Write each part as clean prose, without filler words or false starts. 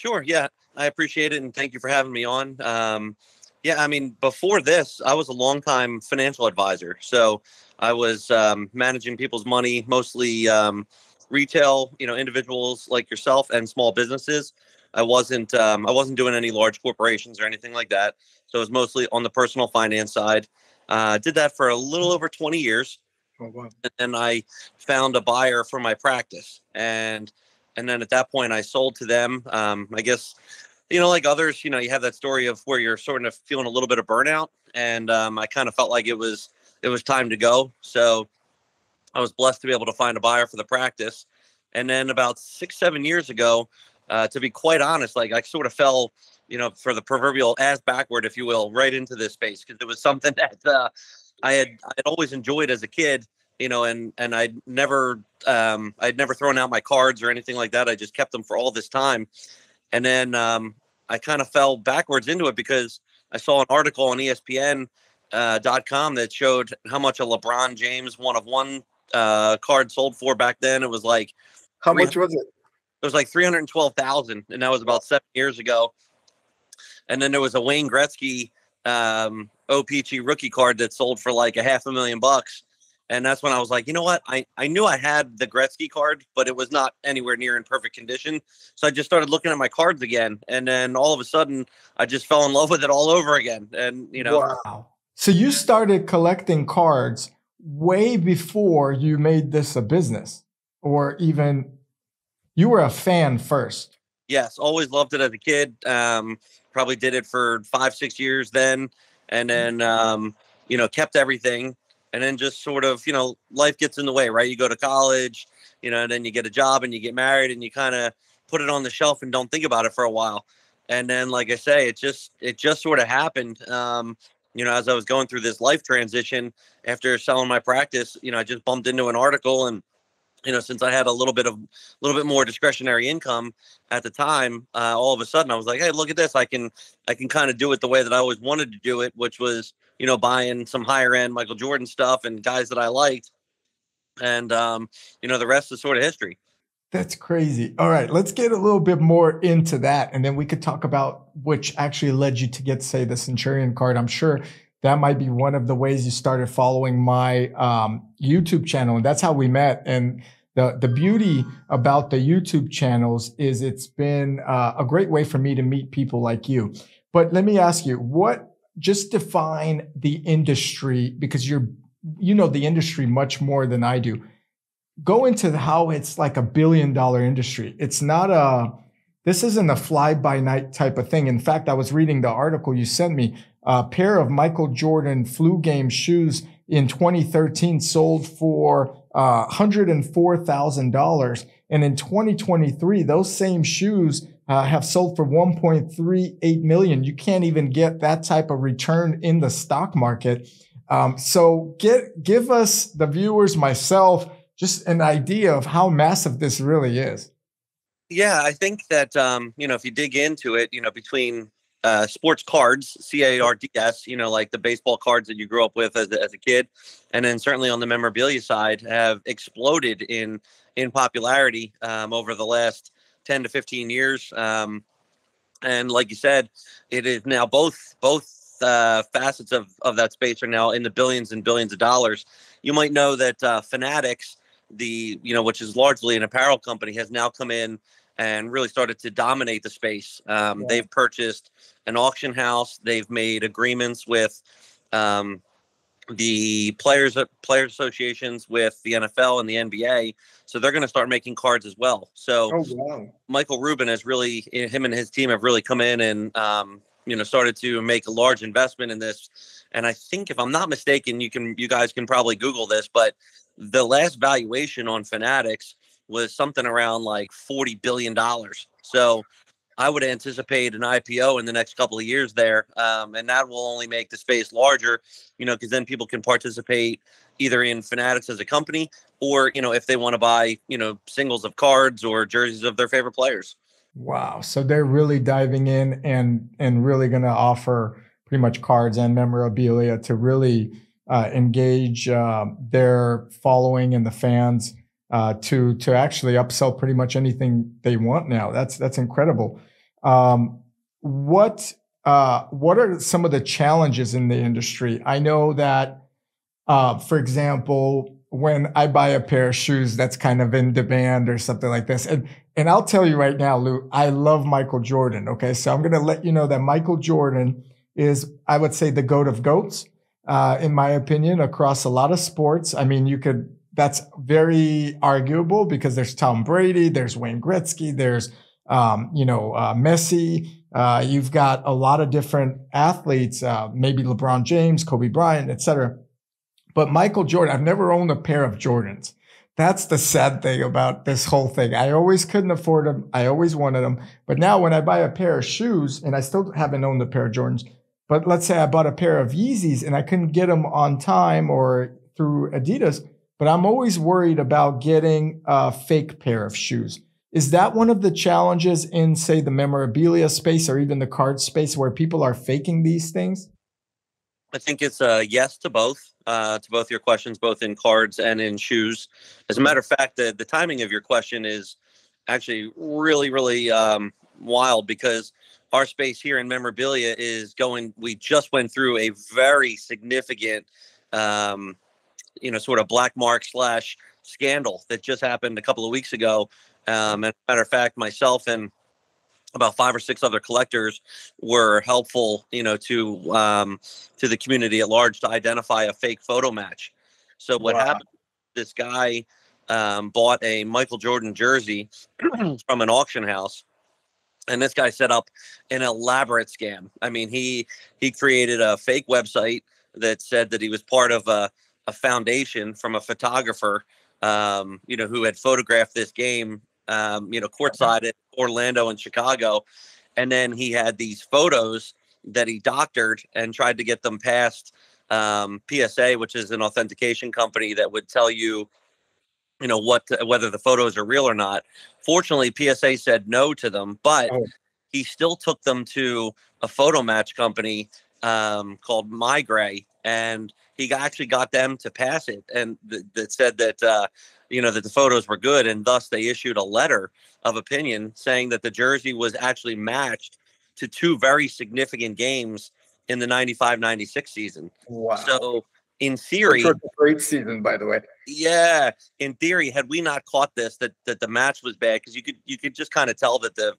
Sure. Yeah, I appreciate it, and thank you for having me on. Yeah, I mean, before this, I was a longtime financial advisor. So I was managing people's money, mostly retail, individuals like yourself and small businesses. I wasn't doing any large corporations or anything like that. So it was mostly on the personal finance side. Did that for a little over 20 years. Oh, wow. And then I found a buyer for my practice. And then at that point, I sold to them. I guess, like others, you have that story of where you're sort of feeling a little bit of burnout. And I kind of felt like it was time to go. So I was blessed to be able to find a buyer for the practice. And then about 6, 7 years ago, to be quite honest, like I sort of fell, for the proverbial ass backward, if you will, right into this space because it was something that I had always enjoyed as a kid, and I'd never thrown out my cards or anything like that. I just kept them for all this time. And then I kind of fell backwards into it because I saw an article on ESPN.com that showed how much a LeBron James one of one card sold for back then. It was like How much was it? it was like 312,000, and that was about 7 years ago. And then there was a Wayne Gretzky OPG rookie card that sold for like $500,000. And that's when I was like, you know what? I knew I had the Gretzky card, but it was not anywhere near in perfect condition. So I just started looking at my cards again. And then all of a sudden, I just fell in love with it all over again. And, Wow. So you started collecting cards way before you made this a business, or even you were a fan first. Yes, always loved it as a kid. Probably did it for 5, 6 years then. And then, kept everything. And then just sort of, life gets in the way, right? You go to college, and then you get a job and you get married and you kind of put it on the shelf and don't think about it for a while. And then, like I say, it just sort of happened. As I was going through this life transition after selling my practice, I just bumped into an article and, since I had a little bit more discretionary income at the time, all of a sudden I was like, hey, look at this. I can kind of do it the way that I always wanted to do it, which was, buying some higher end Michael Jordan stuff and guys that I liked. And, the rest is sort of history. That's crazy. All right, let's get a little bit more into that. And then we could talk about which actually led you to get, say, the Centurion card. I'm sure that might be one of the ways you started following my YouTube channel. And that's how we met. And the beauty about the YouTube channels is it's been a great way for me to meet people like you. But let me ask you, just define the industry, because you know the industry much more than I do. Go into how it's like $1 billion industry. It's not this isn't a fly by night type of thing. In fact, I was reading the article you sent me. A pair of Michael Jordan flu game shoes in 2013 sold for $104,000. And in 2023, those same shoes have sold for 1.38 million. You can't even get that type of return in the stock market. So give us, the viewers, myself, just an idea of how massive this really is. Yeah, I think that, if you dig into it, between sports cards, CARDS, like the baseball cards that you grew up with as a kid, and then certainly on the memorabilia side have exploded in popularity over the last 10 to 15 years. And like you said, it is now both facets of that space are now in the billions and billions of dollars. You might know that Fanatics, which is largely an apparel company, has now come in and really started to dominate the space. They've purchased an auction house. They've made agreements with the players associations with the NFL and the NBA. So they're going to start making cards as well. So Michael Rubin him and his team have really come in and, started to make a large investment in this. And I think, if I'm not mistaken, you guys can probably Google this, but the last valuation on Fanatics was something around like $40 billion. So I would anticipate an IPO in the next couple of years there. And that will only make the space larger, because then people can participate either in Fanatics as a company or, if they want to buy, singles of cards or jerseys of their favorite players. Wow. So they're really diving in and really going to offer pretty much cards and memorabilia to really engage their following and the fans to actually upsell pretty much anything they want now. That's incredible. Um, what are some of the challenges in the industry? I know that, for example, when I buy a pair of shoes that's kind of in demand or something like this, and I'll tell you right now, Lou, I love Michael Jordan. Okay, so I'm going to let you know that Michael Jordan is, I would say, the GOAT of GOATs, in my opinion, across a lot of sports. I mean, that's very arguable because there's Tom Brady, there's Wayne Gretzky, there's Messi. You've got a lot of different athletes, maybe LeBron James, Kobe Bryant, etc. But Michael Jordan, I've never owned a pair of Jordans. That's the sad thing about this whole thing. I always couldn't afford them. I always wanted them. But now when I buy a pair of shoes, and I still haven't owned a pair of Jordans, but let's say I bought a pair of Yeezys and I couldn't get them on time or through Adidas, but I'm always worried about getting a fake pair of shoes. Is that one of the challenges in, say, the memorabilia space or even the card space where people are faking these things? I think it's a yes to both your questions, both in cards and in shoes. As a matter of fact, the timing of your question is actually really, really wild, because our space here in memorabilia we just went through a very significant, sort of black mark / scandal that just happened a couple of weeks ago. As a matter of fact, myself and about 5 or 6 other collectors were helpful, to the community at large to identify a fake photo match. So what happened? This guy bought a Michael Jordan jersey from an auction house, and this guy set up an elaborate scam. I mean, he created a fake website that said that he was part of a foundation from a photographer, who had photographed this game, courtside at Orlando and Chicago. And then he had these photos that he doctored and tried to get them past PSA, which is an authentication company that would tell you, whether the photos are real or not. Fortunately, PSA said no to them, but he still took them to a photo match company called MyGray, and he actually got them to pass it, and that said that that the photos were good, and thus they issued a letter of opinion saying that the jersey was actually matched to 2 very significant games in the 95-96 season. Wow. So in theory, which was a great season, by the way. Yeah, in theory, had we not caught this, that the match was bad, because you could just kind of tell that the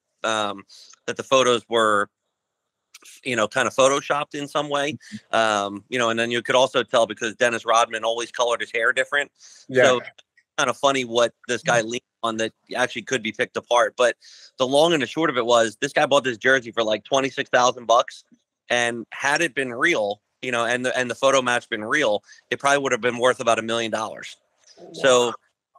photos were, kind of photoshopped in some way, and then you could also tell because Dennis Rodman always colored his hair different. Yeah. So kind of funny what this guy leaned on that actually could be picked apart. But the long and the short of it was, this guy bought this jersey for like $26,000, and had it been real, and the photo match been real, it probably would have been worth about $1 million. Wow. So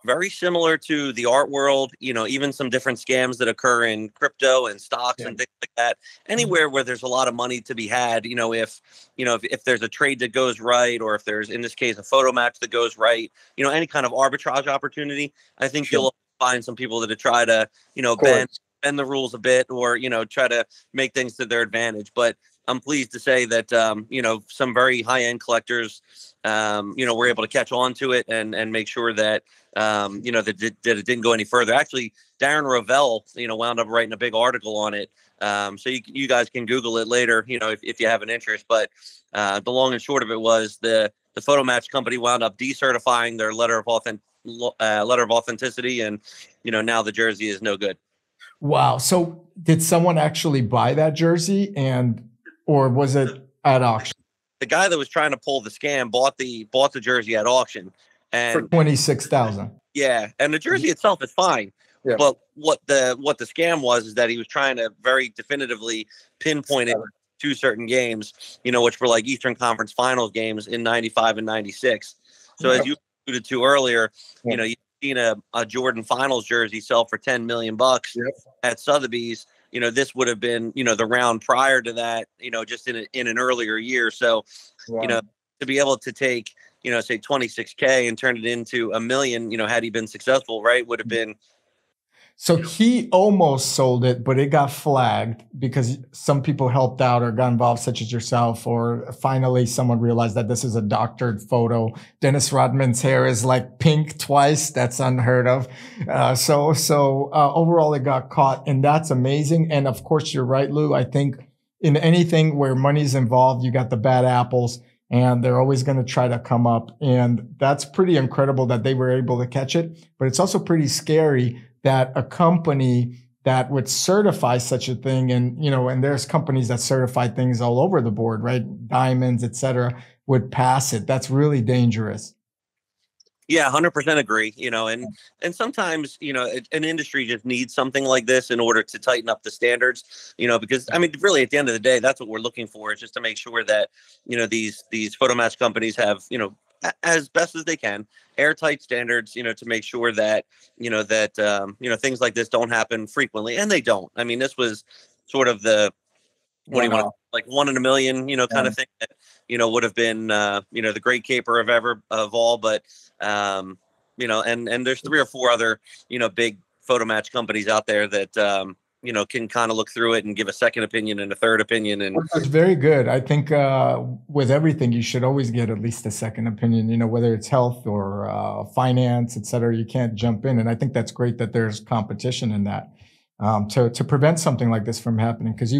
very similar to the art world, even some different scams that occur in crypto and stocks and things like that. Anywhere where there's a lot of money to be had, if there's a trade that goes right, or if there's, in this case, a photo match that goes right, any kind of arbitrage opportunity, I think you'll find some people that try to, bend the rules a bit, or, try to make things to their advantage. But I'm pleased to say that, some very high-end collectors, were able to catch on to it and make sure that, that it didn't go any further. Actually, Darren Rovell, wound up writing a big article on it. So you guys can Google it later, if you have an interest. But the long and short of it was the photo match company wound up decertifying their letter of authenticity, and now the jersey is no good. Wow. So did someone actually buy that jersey, or was it at auction? The guy that was trying to pull the scam bought the jersey at auction, and for $26,000. Yeah, and the jersey itself is fine. Yeah. But what the scam was is that he was trying to very definitively pinpoint it to certain games, which were like Eastern Conference Finals games in 95 and 96. So as you alluded to earlier, you've seen a Jordan Finals jersey sell for $10 million at Sotheby's. This would have been, the round prior to that, just in an earlier year. So, to be able to take, say $26K and turn it into $1 million, had he been successful, right, would have been So he almost sold it, but it got flagged because some people helped out or got involved, such as yourself, or finally someone realized that this is a doctored photo. Dennis Rodman's hair is like pink twice. That's unheard of. So overall it got caught, and that's amazing. And of course, you're right, Lou. I think in anything where money's involved, you got the bad apples, and they're always going to try to come up. And that's pretty incredible that they were able to catch it. But it's also pretty scary that a company that would certify such a thing, and and there's companies that certify things all over the board, right? Diamonds, et cetera, would pass it. That's really dangerous. Yeah, 100% agree. And sometimes an industry just needs something like this in order to tighten up the standards. Because I mean, really, at the end of the day, that's what we're looking for, is just to make sure that these photo match companies have as best as they can airtight standards. To make sure that things like this don't happen frequently, and they don't. I mean, this was sort of the what do you want, like one in a million, kind of thing that, would have been, the great caper of all. But, and there's 3 or 4 other, big photo match companies out there that, can kind of look through it and give a second opinion and a third opinion. And it's very good. I think with everything, you should always get at least a second opinion, whether it's health or finance, et cetera. You can't jump in. And I think that's great that there's competition in that to prevent something like this from happening. Because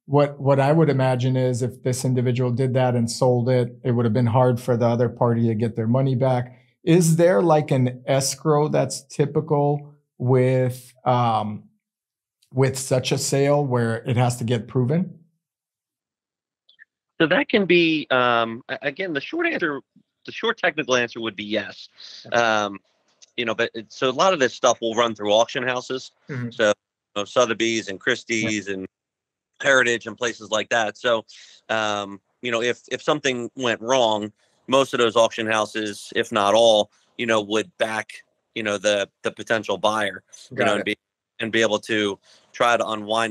what I would imagine is if this individual did that and sold it, it would have been hard for the other party to get their money back. Is there like an escrow that's typical with such a sale where it has to get proven? so that can be, again, the short technical answer would be yes. So a lot of this stuff will run through auction houses. Mhm. So Sotheby's and Christie's and Heritage and places like that. So, if something went wrong, most of those auction houses, if not all, would back, the potential buyer, Got it. and be able to try to unwind